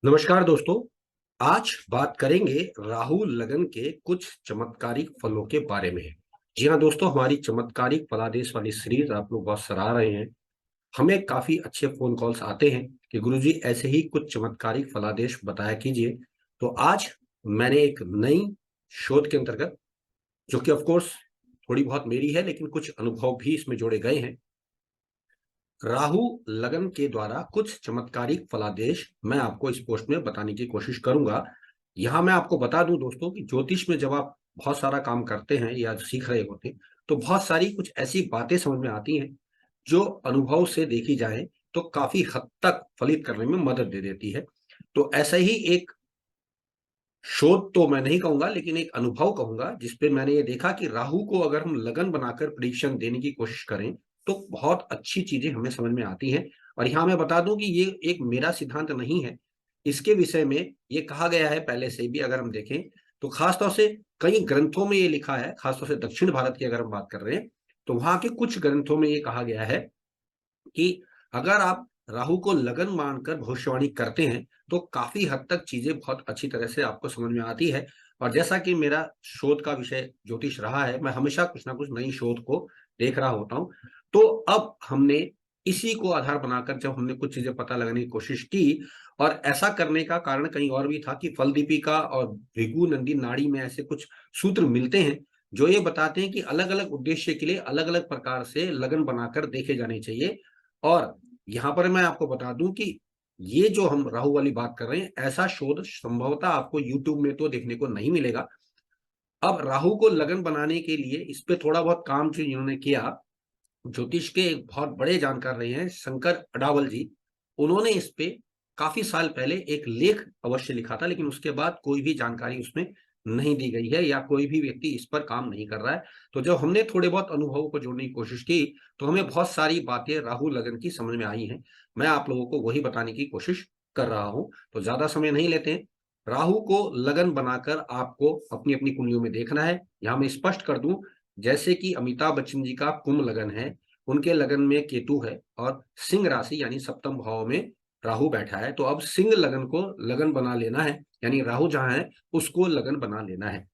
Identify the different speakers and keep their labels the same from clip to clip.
Speaker 1: नमस्कार दोस्तों। आज बात करेंगे राहु लगन के कुछ चमत्कारिक फलों के बारे में। जी हाँ दोस्तों, हमारी चमत्कारिक फलादेश वाली सीरीज आप लोग बहुत सराह रहे हैं। हमें काफी अच्छे फोन कॉल्स आते हैं कि गुरुजी ऐसे ही कुछ चमत्कारिक फलादेश बताया कीजिए। तो आज मैंने एक नई शोध के अंतर्गत, जो कि ऑफ कोर्स थोड़ी बहुत मेरी है लेकिन कुछ अनुभव भी इसमें जोड़े गए हैं, राहु लगन के द्वारा कुछ चमत्कारिक फलादेश मैं आपको इस पोस्ट में बताने की कोशिश करूंगा। यहां मैं आपको बता दूं दोस्तों कि ज्योतिष में जब आप बहुत सारा काम करते हैं या सीख रहे होते हैं तो बहुत सारी कुछ ऐसी बातें समझ में आती हैं जो अनुभव से देखी जाए तो काफी हद तक फलित करने में मदद दे देती है। तो ऐसा ही एक शोध तो मैं नहीं कहूंगा लेकिन एक अनुभव कहूंगा जिसपे मैंने ये देखा कि राहु को अगर हम लगन बनाकर प्रिडिक्शन देने की कोशिश करें तो बहुत अच्छी चीजें हमें समझ में आती हैं। और यहाँ मैं बता दूं कि ये एक मेरा सिद्धांत नहीं है। इसके विषय में ये कहा गया है पहले से भी, अगर हम देखें तो खासतौर से कई ग्रंथों में ये लिखा है, खासतौर से दक्षिण भारत की अगर हम बात कर रहे हैं तो वहां के कुछ ग्रंथों में ये कहा गया है कि अगर आप राहु को लगन मानकर भविष्यवाणी करते हैं तो काफी हद तक चीजें बहुत अच्छी तरह से आपको समझ में आती है। और जैसा कि मेरा शोध का विषय ज्योतिष रहा है, मैं हमेशा कुछ ना कुछ नई शोध को देख रहा होता हूं। तो अब हमने इसी को आधार बनाकर जब हमने कुछ चीजें पता लगाने की कोशिश की, और ऐसा करने का कारण कहीं और भी था कि फल दीपिका और भृगु नंदी नाड़ी में ऐसे कुछ सूत्र मिलते हैं जो ये बताते हैं कि अलग अलग उद्देश्य के लिए अलग अलग प्रकार से लगन बनाकर देखे जाने चाहिए। और यहाँ पर मैं आपको बता दूं कि ये जो हम राहु वाली बात कर रहे हैं, ऐसा शोध संभवतः आपको यूट्यूब में तो देखने को नहीं मिलेगा। अब राहु को लगन बनाने के लिए इस पे थोड़ा बहुत काम जो इन्होंने किया, ज्योतिष के एक बहुत बड़े जानकार रहे हैं शंकर अडावल जी, उन्होंने इस पे काफी साल पहले एक लेख अवश्य लिखा था, लेकिन उसके बाद कोई भी जानकारी उसमें नहीं दी गई है या कोई भी व्यक्ति इस पर काम नहीं कर रहा है। तो जब हमने थोड़े बहुत अनुभवों को जोड़ने की कोशिश की तो हमें बहुत सारी बातें राहु लगन की समझ में आई हैं। मैं आप लोगों को वही बताने की कोशिश कर रहा हूं, तो ज्यादा समय नहीं लेते हैं। राहु को लगन बनाकर आपको अपनी अपनी कुंडलियों में देखना है। यहां मैं स्पष्ट कर दूं, जैसे कि अमिताभ बच्चन जी का कुंभ लगन है, उनके लगन में केतु है और सिंह राशि यानी सप्तम भाव में राहु बैठा है, तो अब सिंह लगन को लगन बना लेना है, यानी राहु जहां है उसको लगन बना लेना है।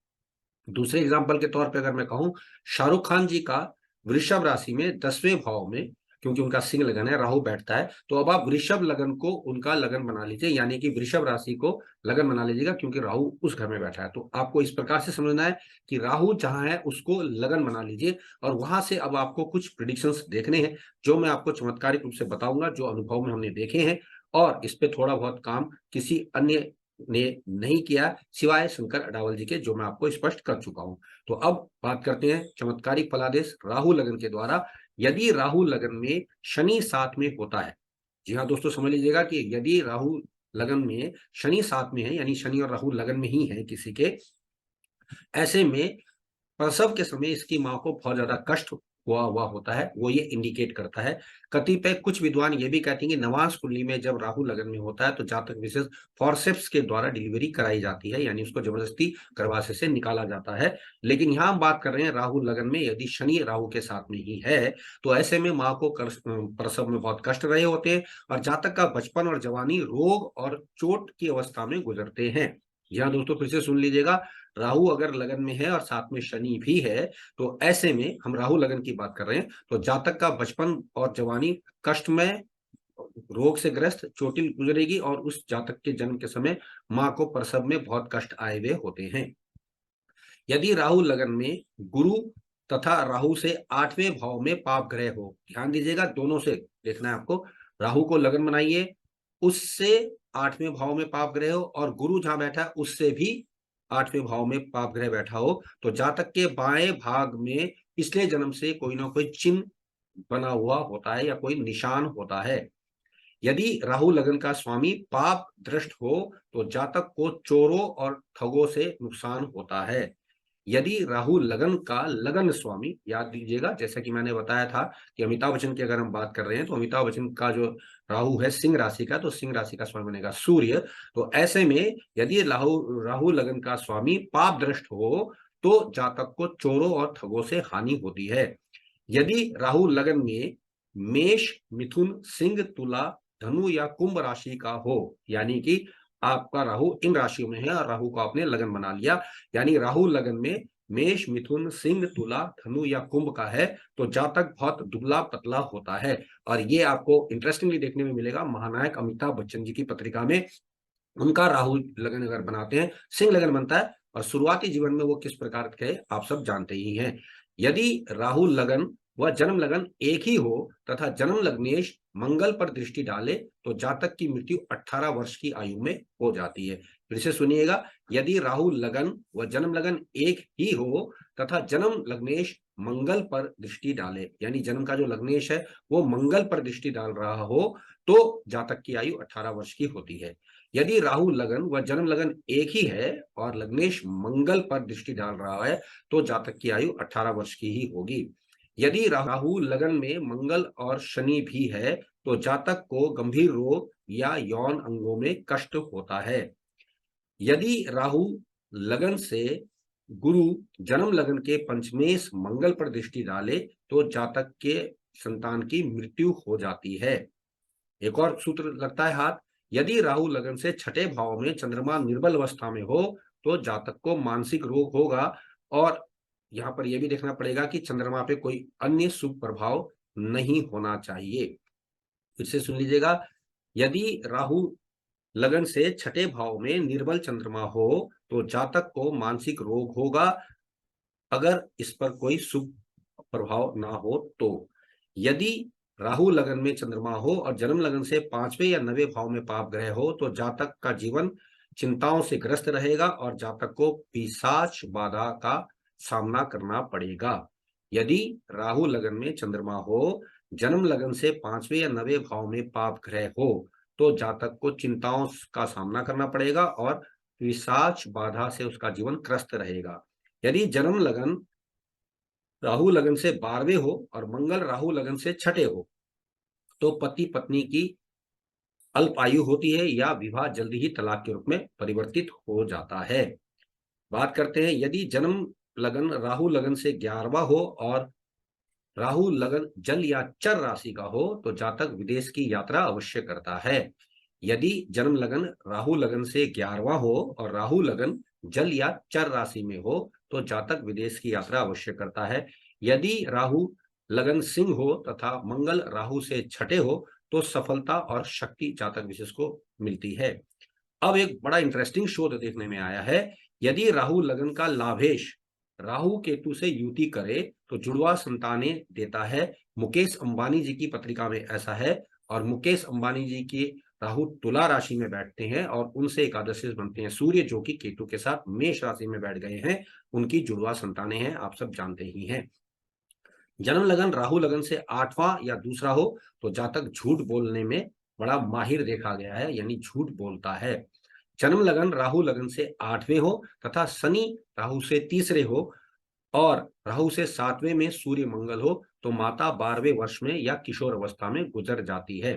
Speaker 1: दूसरे एग्जाम्पल के तौर पे अगर मैं कहूं, शाहरुख खान जी का वृषभ राशि में 10वें भाव में, क्योंकि उनका सिंह लगन है, राहु बैठता है, तो अब आप वृषभ लगन को उनका लगन बना लीजिए, यानी कि वृषभ राशि को लगन बना लीजिएगा क्योंकि राहु उस घर में बैठा है। तो आपको इस प्रकार से समझना है कि राहु जहां है उसको लगन बना लीजिए, और वहां से अब आपको कुछ प्रिडिक्शंस देखने हैं जो मैं आपको चमत्कारिक रूप से बताऊंगा, जो अनुभव में हमने देखे हैं। और इस पे थोड़ा बहुत काम किसी अन्य ने नहीं किया सिवाय शंकर अडावल जी के, जो मैं आपको स्पष्ट कर चुका हूं। तो अब बात करते हैं चमत्कारिक फलादेश राहु लगन के द्वारा। यदि राहु लगन में शनि साथ में होता है, जी हाँ दोस्तों समझ लीजिएगा कि यदि राहु लगन में शनि साथ में है, यानी शनि और राहु लगन में ही है किसी के, ऐसे में प्रसव के समय इसकी मां को बहुत ज्यादा कष्ट हुआ हुआ होता है, वो ये इंडिकेट करता है। कतिपय कुछ विद्वान ये भी कहते हैं कि नवांश कुंडली में जब राहु लगन में होता है तो जातक विशेष फॉरसेप्स के द्वारा डिलीवरी कराई जाती है, यानी उसको जबरदस्ती गर्भाशय से निकाला जाता है। लेकिन यहाँ हम बात कर रहे हैं राहु लगन में यदि शनि राहु के साथ में ही है, तो ऐसे में माँ को प्रसव में बहुत कष्ट रहे होते हैं और जातक का बचपन और जवानी रोग और चोट की अवस्था में गुजरते हैं। यहाँ दोस्तों फिर से सुन लीजिएगा, राहु अगर लगन में है और साथ में शनि भी है, तो ऐसे में हम राहु लगन की बात कर रहे हैं, तो जातक का बचपन और जवानी कष्टमय, रोग से ग्रस्त, चोटिल गुजरेगी और उस जातक के जन्म के समय मां को प्रसव में बहुत कष्ट आए हुए होते हैं। यदि राहु लगन में गुरु तथा राहु से 8वें भाव में पाप ग्रह हो, ध्यान दीजिएगा दोनों से देखना है आपको, राहु को लगन बनाइए, उससे 8वें भाव में पाप ग्रह हो, और गुरु जहां बैठा है उससे भी 8वें भाव में पाप ग्रह बैठा हो, तो जातक के बाएं भाग में पिछले जन्म से कोई ना कोई चिन्ह बना हुआ होता है या कोई निशान होता है। यदि राहु लगन का स्वामी पाप दृष्ट हो तो जातक को चोरों और ठगों से नुकसान होता है। यदि राहु लगन का लगन स्वामी, याद दीजिएगा जैसा कि मैंने बताया था कि अमिताभ बच्चन की अगर हम बात कर रहे हैं तो अमिताभ बच्चन का जो राहु है सिंह राशि का, तो सिंह राशि का स्वामी बनेगा सूर्य। तो ऐसे में यदि राहु राहु लगन का स्वामी पाप दृष्ट हो तो जातक को चोरों और ठगों से हानि होती है। यदि राहु लगन में मेष, मिथुन, सिंह, तुला, धनु या कुंभ राशि का हो, यानी कि आपका राहु इन राशियों में है और राहु को आपने लगन बना लिया, यानी राहु लगन में मेष, मिथुन, सिंह, तुला, धनु या कुंभ का है तो जातक बहुत दुबला पतला होता है। और ये आपको इंटरेस्टिंगली देखने में मिलेगा महानायक अमिताभ बच्चन जी की पत्रिका में। उनका राहु लगन अगर बनाते हैं, सिंह लगन बनता है, और शुरुआती जीवन में वो किस प्रकार के आप सब जानते ही हैं। यदि राहु लगन व जन्म लगन एक ही हो तथा जन्म लग्नेश मंगल पर दृष्टि डाले तो जातक की मृत्यु 18 वर्ष की आयु में हो जाती है। फिर से सुनिएगा, यदि राहु लगन व जन्म लगन एक ही हो तथा जन्म लग्नेश मंगल पर दृष्टि डाले, यानी जन्म का जो लग्नेश है वो मंगल पर दृष्टि डाल रहा हो तो जातक की आयु 18 वर्ष की होती है। यदि राहु लगन व जन्म लगन एक ही है और लग्नेश मंगल पर दृष्टि डाल रहा है तो जातक की आयु 18 वर्ष की ही होगी। यदि राहु लगन में मंगल और शनि भी है तो जातक को गंभीर रोग या यौन अंगों में कष्ट होता है। यदि राहु लगन से गुरु जन्म लगन के पंचमेश मंगल पर दृष्टि डाले तो जातक के संतान की मृत्यु हो जाती है। एक और सूत्र लगता है हाथ, यदि राहु लगन से छठे भाव में चंद्रमा निर्बल अवस्था में हो तो जातक को मानसिक रोग होगा। और यहां पर यह भी देखना पड़ेगा कि चंद्रमा पे कोई अन्य शुभ प्रभाव नहीं होना चाहिए। फिर से सुन लीजिएगा, यदि राहु लगन से छठे भाव में निर्बल चंद्रमा हो तो जातक को मानसिक रोग होगा अगर इस पर कोई शुभ प्रभाव ना हो तो। यदि राहु लगन में चंद्रमा हो और जन्म लगन से 5वें या 9वें भाव में पाप ग्रह हो तो जातक का जीवन चिंताओं से ग्रस्त रहेगा और जातक को पिशाच बाधा का सामना करना पड़ेगा। यदि राहु लगन में चंद्रमा हो, जन्म लगन से 5वें या 9वें भाव में पाप ग्रह हो तो जातक को चिंताओं का सामना करना पड़ेगा और पिशाच बाधा से उसका जीवन त्रस्त रहेगा। यदि जन्म लगन राहु लगन से 12वें हो और मंगल राहु लगन से छठे हो तो पति पत्नी की अल्प आयु होती है या विवाह जल्दी ही तलाक के रूप में परिवर्तित हो जाता है। बात करते हैं, यदि जन्म लगन राहु लगन से 11वां हो और राहु लगन जल या चर राशि का हो तो जातक विदेश की यात्रा अवश्य करता है। यदि जन्म लगन राहु लगन से 11वां हो और राहु लगन जल या चर राशि में हो तो जातक विदेश की यात्रा अवश्य करता है। यदि राहु लगन सिंह हो तथा मंगल राहु से छठे हो तो सफलता और शक्ति जातक विशेष को मिलती है। अब एक बड़ा इंटरेस्टिंग शोध देखने में आया है, यदि राहु लगन का लाभेश राहु केतु से युति करे तो जुड़वा संतानें देता है। मुकेश अंबानी जी की पत्रिका में ऐसा है, और मुकेश अंबानी जी की राहु तुला राशि में बैठते हैं और उनसे एकादशी बनते हैं। सूर्य जो कि केतु के साथ मेष राशि में बैठ गए हैं, उनकी जुड़वा संतानें हैं, आप सब जानते ही हैं। जन्म लगन राहु लगन से 8वां या दूसरा हो तो जातक झूठ बोलने में बड़ा माहिर देखा गया है, यानी झूठ बोलता है। जन्म लगन राहु लगन से 8वें हो तथा शनि राहु से तीसरे हो और राहु से 7वें में सूर्य मंगल हो तो माता 12वें वर्ष में या किशोर अवस्था में गुजर जाती है।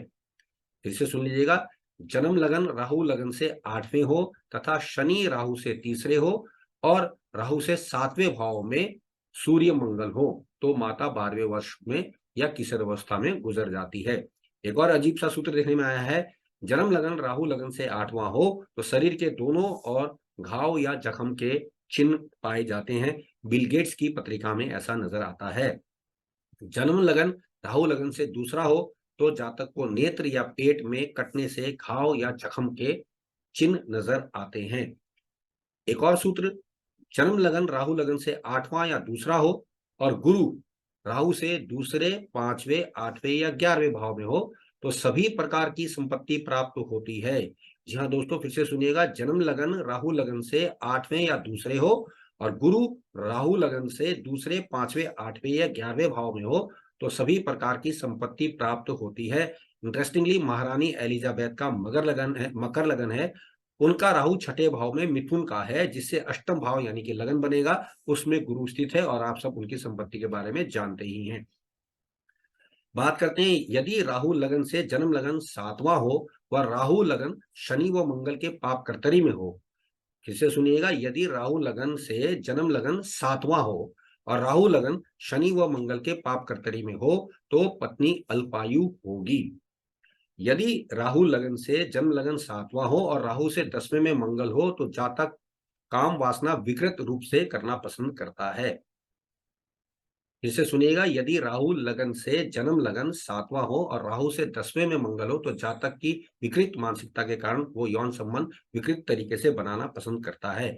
Speaker 1: फिर से सुन लीजिएगा, जन्म लगन राहु लगन से 8वें हो तथा शनि राहु से तीसरे हो और राहु से 7वें भाव में सूर्य मंगल हो तो माता 12वें वर्ष में या किशोर अवस्था में गुजर जाती है। एक और अजीब सा सूत्र देखने में आया है, जन्म लगन राहु लगन से 8वां हो तो शरीर के दोनों ओर घाव या जख्म के चिन्ह पाए जाते हैं। बिल गेट्स की पत्रिका में ऐसा नजर आता है। जन्म लगन राहु लगन से दूसरा हो तो जातक को नेत्र या पेट में कटने से घाव या जख्म के चिन्ह नजर आते हैं। एक और सूत्र, जन्म लगन राहु लगन से 8वां या दूसरा हो और गुरु राहु से दूसरे, 5वें, 8वें या 11वें भाव में हो तो सभी प्रकार की संपत्ति प्राप्त होती है। जी हाँ दोस्तों, फिर से सुनिएगा, जन्म लगन राहु लगन से 8वें या दूसरे हो और गुरु राहु लगन से दूसरे, 5वें, 8वें या 11वें भाव में हो तो सभी प्रकार की संपत्ति प्राप्त होती है। इंटरेस्टिंगली महारानी एलिजाबेथ का मकर लगन है, उनका राहु छठे भाव में मिथुन का है जिससे अष्टम भाव यानी कि लगन बनेगा, उसमें गुरु स्थित है और आप सब उनकी संपत्ति के बारे में जानते ही हैं। बात करते हैं, यदि राहु लगन से जन्म लगन 7वां हो व राहु लगन शनि व मंगल के पाप कर्तरी में हो। फिर से सुनिएगा, यदि राहु लगन से जन्म लगन 7वां हो और राहु लगन शनि व मंगल के पाप कर्तरी में हो तो पत्नी अल्पायु होगी। यदि राहु लगन से जन्म लगन 7वां हो और राहु से 10वें में मंगल हो तो जातक काम वासना विकृत रूप से करना पसंद करता है। इसे सुनिएगा, यदि राहु लगन से जन्म लगन 7वां हो और राहु से 10वें में मंगल हो तो जातक की विकृत मानसिकता के कारण वो यौन संबंध विकृत तरीके से बनाना पसंद करता है।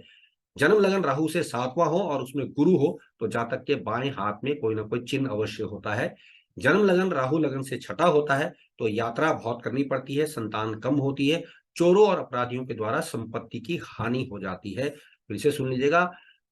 Speaker 1: जन्म लगन राहु से 7वां हो और उसमें गुरु हो तो जातक के बाएं हाथ में कोई ना कोई चिन्ह अवश्य होता है। जन्म लगन राहु लगन से छठा होता है तो यात्रा बहुत करनी पड़ती है, संतान कम होती है, चोरों और अपराधियों के द्वारा संपत्ति की हानि हो जाती है। फिर से सुन लीजिएगा,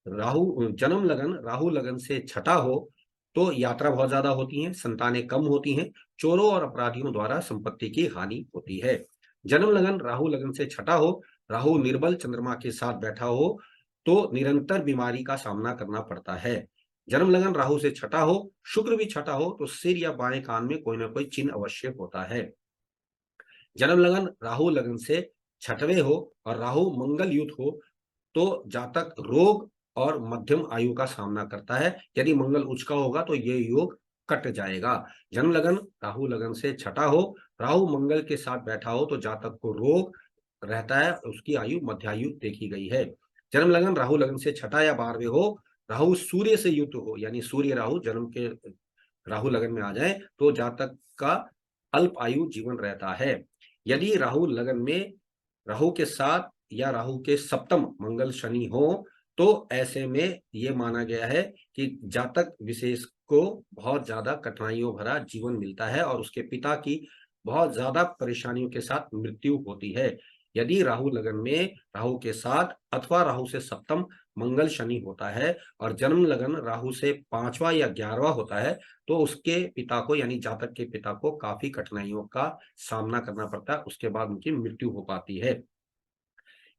Speaker 1: राहु जन्म लगन राहु लगन से छठा हो तो यात्रा बहुत ज्यादा होती है, संतानें कम होती हैं, चोरों और अपराधियों द्वारा संपत्ति की हानि होती है। जन्म लगन राहु लगन से छठा हो, राहु निर्बल चंद्रमा के साथ बैठा हो तो निरंतर बीमारी का सामना करना पड़ता है। जन्म लगन राहु से छठा हो, शुक्र भी छठा हो तो सिर या बाएं कान में कोई ना कोई चिन्ह अवश्य होता है। जन्म लगन राहु लगन से छठवें हो और राहु मंगल युत हो तो जातक रोग और मध्यम आयु का सामना करता है। यदि मंगल उच्च का होगा तो ये योग कट जाएगा। जन्म लगन राहु लगन से छठा हो, राहु मंगल के साथ बैठा हो तो जातक को रोग रहता है, उसकी आयु मध्यायु देखी गई है। जन्म लगन राहु लगन से छठा या 12वें हो, राहु सूर्य से युक्त हो यानी सूर्य राहु जन्म के राहु लगन में आ जाए तो जातक का अल्प आयु जीवन रहता है। यदि राहु लगन में राहु के साथ या राहु के सप्तम मंगल शनि हो तो ऐसे में ये माना गया है कि जातक विशेष को बहुत ज्यादा कठिनाइयों भरा जीवन मिलता है और उसके पिता की बहुत ज्यादा परेशानियों के साथ मृत्यु होती है। यदि राहु लगन में राहु के साथ अथवा राहु से सप्तम मंगल शनि होता है और जन्म लगन राहु से 5वां या 11वां होता है तो उसके पिता को यानी जातक के पिता को काफी कठिनाइयों का सामना करना पड़ता है, उसके बाद उनकी मृत्यु हो पाती है।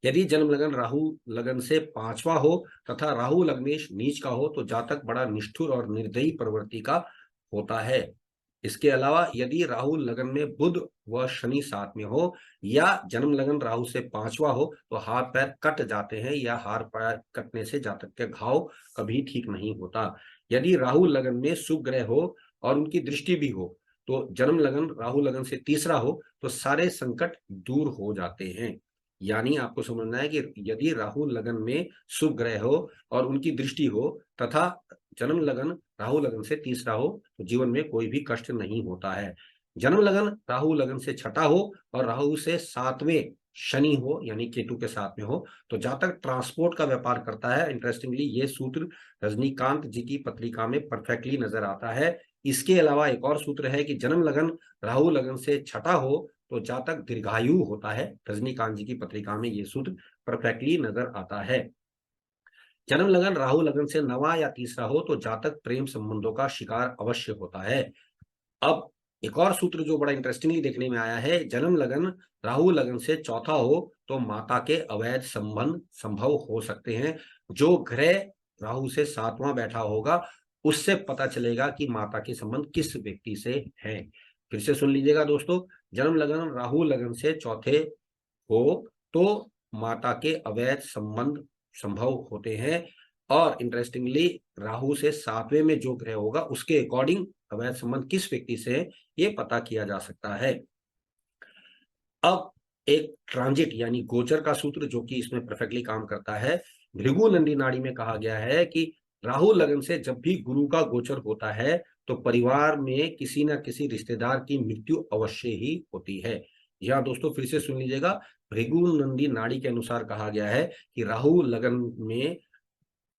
Speaker 1: यदि जन्म लगन राहु लगन से 5वां हो तथा राहु लग्नेश नीच का हो तो जातक बड़ा निष्ठुर और निर्दयी प्रवृत्ति का होता है। इसके अलावा यदि राहु लगन में बुध व शनि साथ में हो या जन्म लगन राहु से 5वां हो तो हाथ पैर कट जाते हैं या हाथ पैर कटने से जातक के घाव कभी ठीक नहीं होता। यदि राहु लगन में शुभ ग्रह हो और उनकी दृष्टि भी हो तो जन्म लगन राहु लगन से तीसरा हो तो सारे संकट दूर हो जाते हैं। यानी आपको समझना है कि यदि राहु लगन में शुभ ग्रह हो और उनकी दृष्टि हो तथा जन्म लगन राहु लगन से तीसरा हो तो जीवन में कोई भी कष्ट नहीं होता है। जन्म लगन राहु लगन से छठा हो और राहु से 7वें शनि हो यानी केतु के साथ में हो तो जातक ट्रांसपोर्ट का व्यापार करता है। इंटरेस्टिंगली ये सूत्र रजनीकांत जी की पत्रिका में परफेक्टली नजर आता है। इसके अलावा एक और सूत्र है कि जन्म लगन राहु लगन से छठा हो तो जातक दीर्घायु होता है। रजनीकांत जी की पत्रिका में ये सूत्र परफेक्टली नजर आता है। जन्म लगन राहु लगन से 9वां या तीसरा हो तो जातक प्रेम संबंधों का शिकार अवश्य होता है। अब एक और सूत्र जो बड़ा इंटरेस्टिंगली देखने में आया है, जन्म लगन राहु लगन से चौथा हो तो माता के अवैध संबंध संभव हो सकते हैं। जो ग्रह राहु से 7वां बैठा होगा उससे पता चलेगा कि माता के संबंध किस व्यक्ति से हैं। फिर से सुन लीजिएगा दोस्तों, जन्म लगन राहु लगन से चौथे हो तो माता के अवैध संबंध संभव होते हैं और इंटरेस्टिंगली राहु से 7वें में जो ग्रह होगा उसके अकॉर्डिंग अवैध संबंध किस व्यक्ति से है ये पता किया जा सकता है। अब एक ट्रांजिट यानी गोचर का सूत्र जो कि इसमें परफेक्टली काम करता है। भृगु नंदी नाड़ी में कहा गया है कि राहु लगन से जब भी गुरु का गोचर होता है तो परिवार में किसी न किसी रिश्तेदार की मृत्यु अवश्य ही होती है। यह दोस्तों फिर से सुन लीजिएगा, भृगु नंदी नाड़ी के अनुसार कहा गया है कि राहु लगन में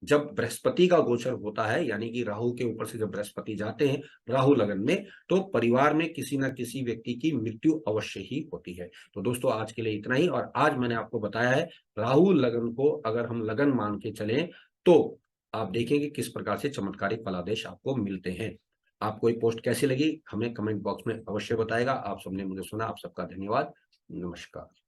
Speaker 1: जब बृहस्पति का गोचर होता है यानी कि राहु के ऊपर से जब बृहस्पति जाते हैं राहु लगन में तो परिवार में किसी ना किसी व्यक्ति की मृत्यु अवश्य ही होती है। तो दोस्तों आज के लिए इतना ही, और आज मैंने आपको बताया है राहु लगन को अगर हम लगन मान के चलें तो आप देखेंगे किस प्रकार से चमत्कारिक फलादेश आपको मिलते हैं। आपको ये पोस्ट कैसी लगी हमें कमेंट बॉक्स में अवश्य बताएगा। आप सबने मुझे सुना, आप सबका धन्यवाद। नमस्कार।